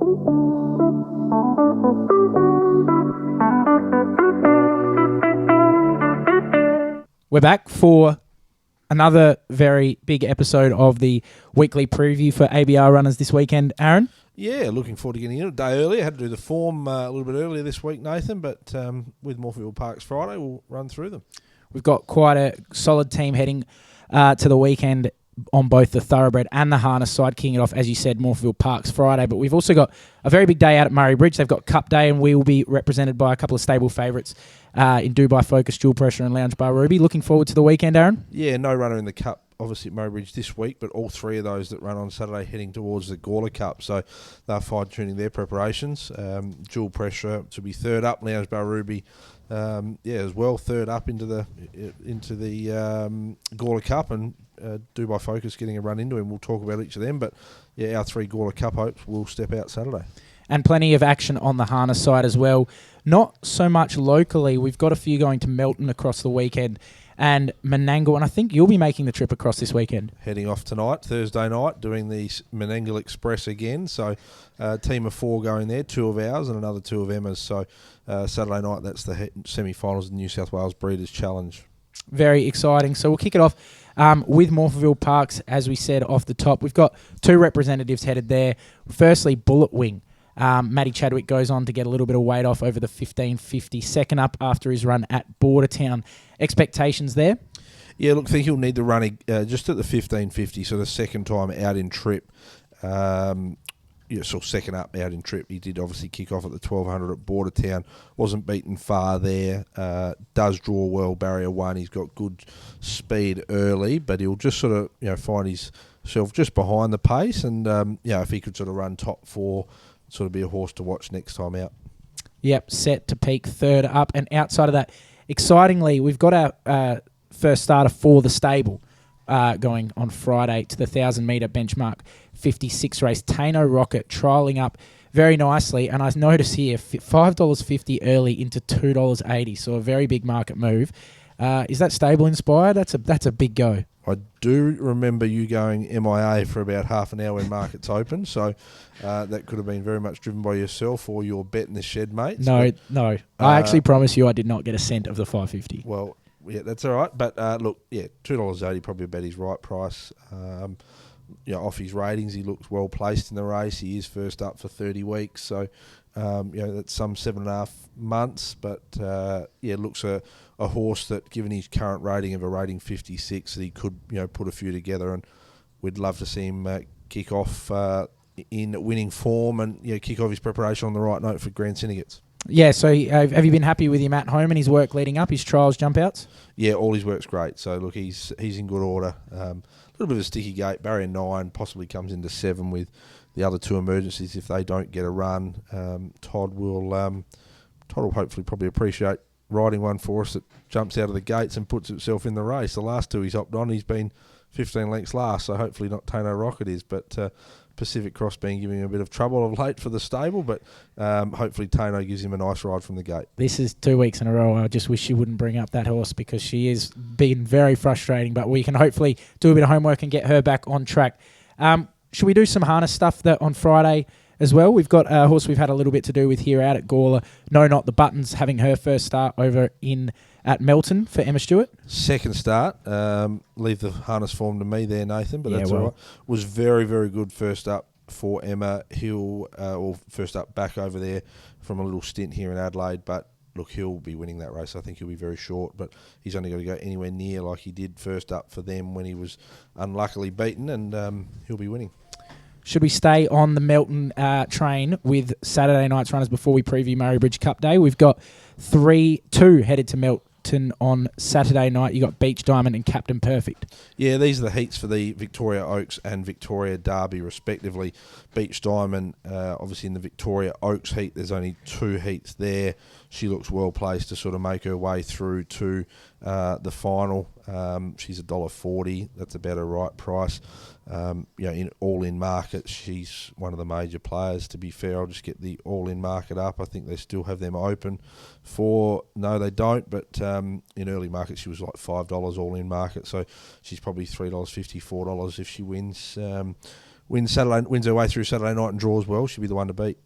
We're back for another very big episode of the weekly preview for ABR runners this weekend, Aaron. Yeah, looking forward to getting in a day earlier. Had to do the form a little bit earlier this week, Nathan, but with Morpheville Parks Friday, we'll run through them. We've got quite a solid team heading to the weekend on both the Thoroughbred and the Harness side, kicking it off, as you said, Morpheville Parks Friday. But we've also got a very big day out at Murray Bridge. They've got Cup Day, and we will be represented by a couple of stable favourites in Dubai Focus, Dual Pressure and Lounge Bar Ruby. Looking forward to the weekend, Aaron? Yeah, no runner in the Cup, obviously at Murray Bridge this week, but all three of those that run on Saturday heading towards the Gawler Cup. So they're fine-tuning their preparations. Dual Pressure to be third up, Lounge Bar Ruby as well, third up into the Gawler Cup, and Dubai Focus getting a run into him. We'll talk about each of them, but yeah, our three Gawler Cup hopes will step out Saturday. And plenty of action on the Harness side as well. Not so much locally. We've got a few going to Melton across the weekend and Menangle, and I think you'll be making the trip across this weekend. Heading off tonight, Thursday night, doing the Menangle Express again. So team of four going there, two of ours and another two of Emma's. So Saturday night, that's the semi-finals of the New South Wales Breeders' Challenge. Very exciting. So we'll kick it off with Morpheville Parks, as we said off the top. We've got two representatives headed there. Firstly, Bullet Wing. Matty Chadwick goes on to get a little bit of weight off over the 1550, second up after his run at Bordertown. Expectations there? Yeah, look, I think he'll need the running just at the 1550, so the second time out in trip. So second up out in trip. He did obviously kick off at the 1200 at Bordertown. Wasn't beaten far there. Does draw well, barrier one. He's got good speed early, but he'll just sort of find himself just behind the pace. And if he could sort of run top four, sort of be a horse to watch next time out. Yep, set to peak third up. And outside of that, excitingly, we've got our first starter for the stable going on Friday to the 1,000-metre benchmark 56 race. Tano Rocket trialling up very nicely. And I notice here, $5.50 early into $2.80, so a very big market move. Is that stable inspired? That's a big go. I do remember you going MIA for about half an hour when markets open, so that could have been very much driven by yourself or your bet in the shed, mate. No. I actually promise you I did not get a cent of the $5.50. Well, yeah, that's all right. But look, yeah, $2.80 probably about his right price. Off his ratings, he looks well placed in the race. He is first up for 30 weeks, so that's some 7.5 months. But looks a horse that, given his current rating of a rating 56, that he could put a few together, and we'd love to see him kick off in winning form and kick off his preparation on the right note for Grand Syndicates. Yeah, so have you been happy with him at home and his work leading up, his trials, jump outs? Yeah, all his work's great. So look, he's in good order. A little bit of a sticky gate, barrier 9, possibly comes into 7 with the other two emergencies if they don't get a run. Todd will hopefully probably appreciate riding one for us that jumps out of the gates and puts itself in the race. The last two he's hopped on, he's been 15 lengths last, so hopefully not Tano Rocket is, but Pacific Cross been giving him a bit of trouble of late for the stable, but hopefully Tano gives him a nice ride from the gate. This is 2 weeks in a row. I just wish she wouldn't bring up that horse because she is been very frustrating, but we can hopefully do a bit of homework and get her back on track. Should we do some harness stuff on Friday as well? We've got a horse we've had a little bit to do with here out at Gawler. No, not the Buttons, having her first start over at Melton for Emma Stewart. Second start. Leave the harness form to me there, Nathan, but that's all right. Was very, very good first up for Emma Hill, or first up back over there from a little stint here in Adelaide, but look, he'll be winning that race. I think he'll be very short, but he's only got to go anywhere near like he did first up for them when he was unluckily beaten, and he'll be winning. Should we stay on the Melton train with Saturday night's runners before we preview Murray Bridge Cup Day? We've got 2 headed to Melton on Saturday night. You got Beach Diamond and Captain Perfect. Yeah, these are the heats for the Victoria Oaks and Victoria Derby, respectively. Beach Diamond, obviously in the Victoria Oaks heat, there's only 2 heats there. She looks well placed to sort of make her way through to the final. She's $1.40. That's about her right price. In all-in market, she's one of the major players. To be fair, I'll just get the all-in market up. I think they still have them open for... No, they don't, but in early market, she was like $5 all-in market, so she's probably $3.50, $4 if she wins. wins her way through Saturday night and draws well, she'll be the one to beat.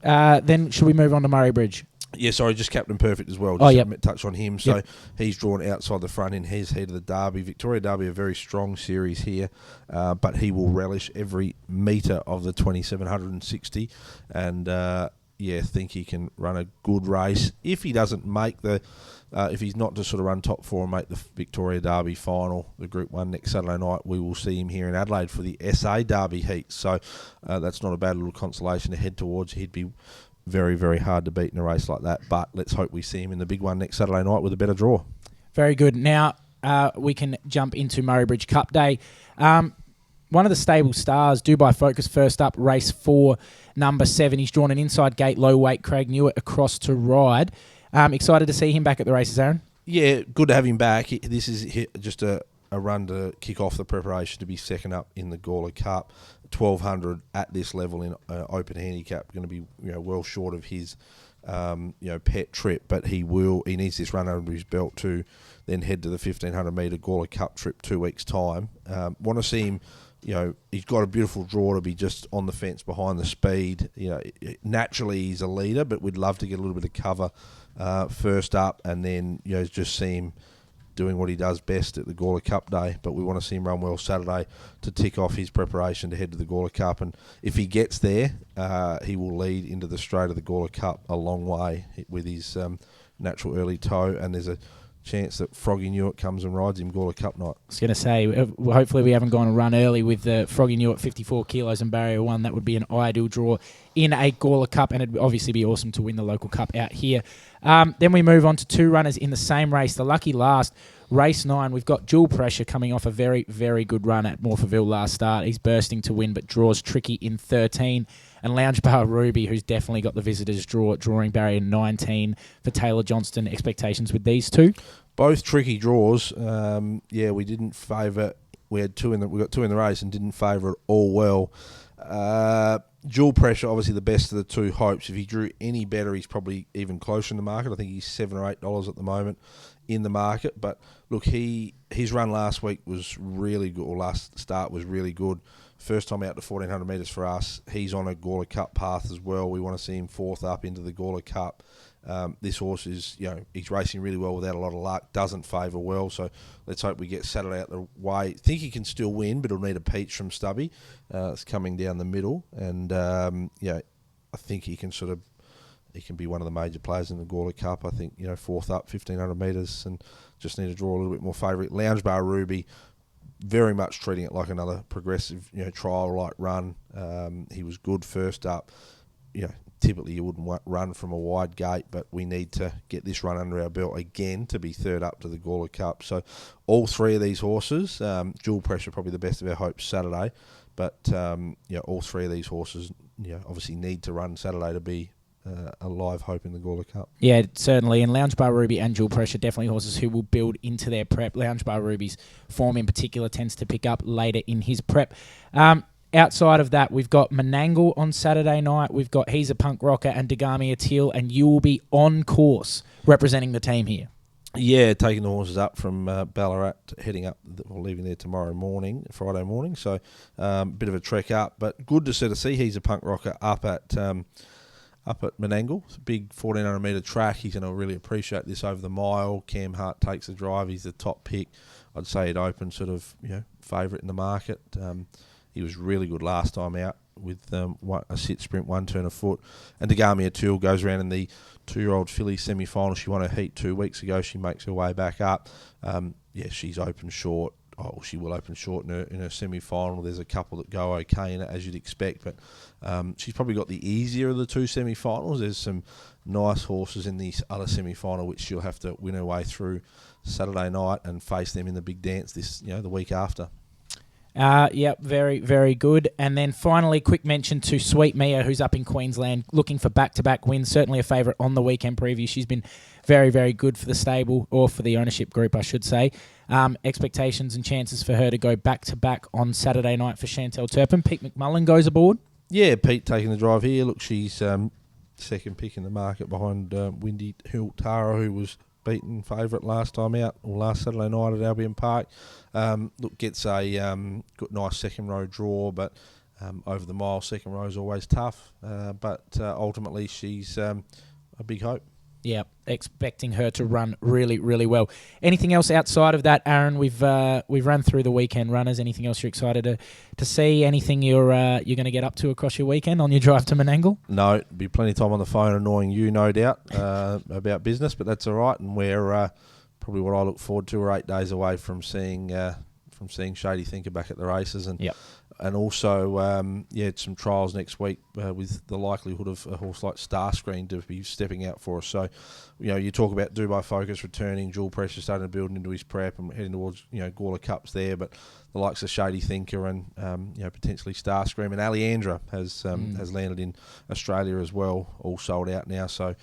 Then should we move on to Murray Bridge? Yeah, sorry, just Captain Perfect as well. Just touch on him. So he's drawn outside the front in his heat of the Derby. Victoria Derby, a very strong series here, but he will relish every metre of the 2760, and think he can run a good race. If he doesn't make if he's not to sort of run top four and make the Victoria Derby final, the Group 1 next Saturday night, we will see him here in Adelaide for the SA Derby heat. So that's not a bad little consolation to head towards. He'd be very, very hard to beat in a race like that, but let's hope we see him in the big one next Saturday night with a better draw. Very good. Now we can jump into Murray Bridge Cup Day. One of the stable stars, Dubai Focus, first up, race 4, number 7. He's drawn an inside gate, low weight, Craig Newitt across to ride. Excited to see him back at the races, Aaron? Yeah, good to have him back. This is just a run to kick off the preparation to be second up in the Gawler Cup. 1200 at this level in open handicap, going to be well short of his pet trip, but he needs this run under his belt to then head to the 1500 metre Gawler Cup trip 2 weeks time. Want to see him. He's got a beautiful draw to be just on the fence behind the speed. Naturally he's a leader, but we'd love to get a little bit of cover first up, and then just see him doing what he does best at the Gawler Cup Day. But we want to see him run well Saturday to tick off his preparation to head to the Gawler Cup. And if he gets there, he will lead into the straight of the Gawler Cup a long way with his natural early toe. And there's a chance that Froggy Newitt comes and rides him Gawler Cup night. I was going to say, hopefully we haven't gone and run early with the Froggy Newitt 54 kilos and barrier 1. That would be an ideal draw in a Gawler Cup, and it'd obviously be awesome to win the local cup out here. Then we move on to 2 runners in the same race. The lucky last, race 9, we've got Dual Pressure coming off a very, very good run at Morphettville last start. He's bursting to win, but draws tricky in 13. And Lounge Bar Ruby, who's definitely got the visitors drawing barrier 19 for Taylor Johnston. Expectations with these two? Both tricky draws. We didn't favour. We got 2 in the race and didn't favour it all well. Dual Pressure, obviously the best of the 2 hopes. If he drew any better, he's probably even closer in the market. I think he's $7 or $8 at the moment in the market. But look, his run last week was really good, or last start was really good. First time out to 1400 metres for us. He's on a Gawler Cup path as well. We want to see him 4th up into the Gawler Cup. This horse is, he's racing really well without a lot of luck. Doesn't favour well, so let's hope we get Saturday out the way. Think he can still win, but he'll need a peach from Stubby. It's coming down the middle, and I think he can be one of the major players in the Gawler Cup. I think 4th up, 1500 metres, and just need to draw a little bit more favourite. Lounge Bar Ruby, very much treating it like another progressive, trial-like run. He was good first up. Typically you wouldn't run from a wide gate, but we need to get this run under our belt again to be 3rd up to the Gawler Cup. So all 3 of these horses, Dual Pressure probably the best of our hopes Saturday, but all 3 of these horses obviously need to run Saturday to be a live hope in the Gawler Cup. Yeah, certainly. And Lounge Bar Ruby and Dual Pressure, definitely horses who will build into their prep. Lounge Bar Ruby's form in particular tends to pick up later in his prep. Outside of that, we've got Menangle on Saturday night. We've got He's a Punk Rocker and Degami Atil, and you will be on course representing the team here. Yeah, taking the horses up from Ballarat, heading up, or leaving there tomorrow morning, Friday morning. So bit of a trek up, but good to see He's a Punk Rocker up at Menangle. It's a big 1400 metre track. He's going to really appreciate this over the mile. Cam Hart takes the drive. He's the top pick. I'd say it open favourite in the market. He was really good last time out with a sit sprint, 1 turn of foot. And Degami Atil goes around in the 2-year-old filly semi-final. She won a heat 2 weeks ago. She makes her way back up. She's open short. Oh, she will open short in her semi-final. There's a couple that go okay in it, as you'd expect. But she's probably got the easier of the 2 semi-finals. There's some nice horses in the other semi-final, which she'll have to win her way through Saturday night and face them in the big dance the week after. Very, very good. And then finally, quick mention to Sweet Mia, who's up in Queensland, looking for back-to-back wins. Certainly a favourite on the weekend preview. She's been very, very good for the stable, or for the ownership group, I should say. Expectations and chances for her to go back-to-back on Saturday night for Chantel Turpin. Pete McMullen goes aboard. Yeah, Pete taking the drive here. Look, she's second pick in the market behind Windy Hill Tara, who was beaten favourite last time out, or last Saturday night at Albion Park. Look, gets a good, nice second row draw, but over the mile, second row is always tough. But ultimately, she's a big hope. Yeah, expecting her to run really, really well. Anything else outside of that, Aaron? We've run through the weekend runners. Anything else you're excited to see? Anything you're going to get up to across your weekend on your drive to Menangle? No, be plenty of time on the phone annoying you, no doubt, about business, but that's all right. And we're probably what I look forward to. We're 8 days away from seeing Shady Thinker back at the races, and yep. And also, some trials next week with the likelihood of a horse like Starscreen to be stepping out for us. So, you talk about Dubai Focus returning, Jewel Pressure starting to build into his prep and heading towards, Gawler Cups there. But the likes of Shady Thinker and, potentially Starscream, and Aleandra has landed in Australia as well, all sold out now. So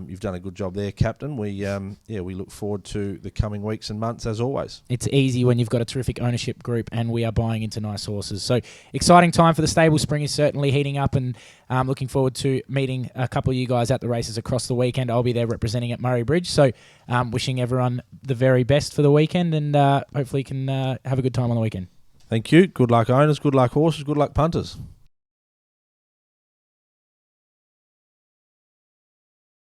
you've done a good job there, Captain. We look forward to the coming weeks and months as always. It's easy when you've got a terrific ownership group and we are buying into nice horses. So exciting time for the stable. Spring is certainly heating up, and looking forward to meeting a couple of you guys at the races across the weekend. I'll be there representing at Murray Bridge. So wishing everyone the very best for the weekend, and hopefully can have a good time on the weekend. Thank you. Good luck owners, good luck horses, good luck punters.